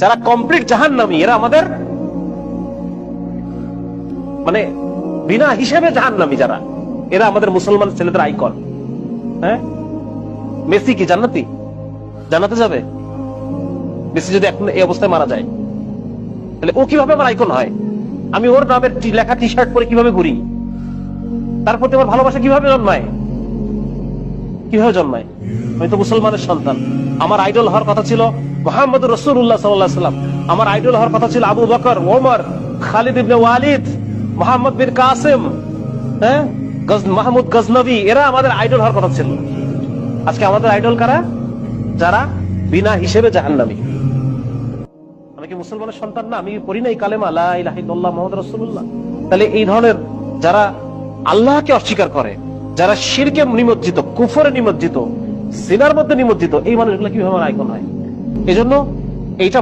যারা কমপ্লিট জাহান্নামী এরা আমাদের মানে বিনা হিসেবে জাহান্নামী যারা, এরা আমাদের মুসলমান ছেলেদের আইকন। হ্যাঁ, মেসি কি জান্নাতি? জান্নাতে যাবে? মেসি যদি এখন এই অবস্থায় মারা যায়, তাহলে ও কিভাবে আমার আইকন হয়? আমি ওর নামের লেখা টি শার্ট পরে কিভাবে ঘুরি? তার প্রতি আমার ভালোবাসা কিভাবে জন্মায়? কিভাবে জন্মায়? আমি তো মুসলমানের সন্তান। আমার আইডল হওয়ার কথা ছিল মুহাম্মদুর রাসূলুল্লাহ সাল্লাল্লাহু আলাইহি ওয়াসাল্লাম। আমার আইডল হওয়ার কথা ছিল আবু বকর, ওমর, খালিদ ইবনে ওয়ালিদ, মুহাম্মদ বিন কাসিম, হ্যাঁ, মাহমুদ গজনবী, এরা আমাদের আইডল হওয়ার কথা ছিল। আজকে আমাদের আইডল কারা? যারা বিনা হিসেবে জাহান্নামী। আমি কি মুসলমানের সন্তান না? আমি পড়ি নাই কালেমা লা ইলাহা ইল্লাল্লাহ মুহাম্মাদুর রাসূলুল্লাহ? তাহলে এই ধরনের যারা আল্লাহকে অস্বীকার করে, যারা শিরকে নিমজ্জিত, কুফরে নিমজ্জিত, সিনার মধ্যে নিমজ্জিত, এই মানুষগুলো কিভাবে আমার আইকন হয়? এজন্য এইটা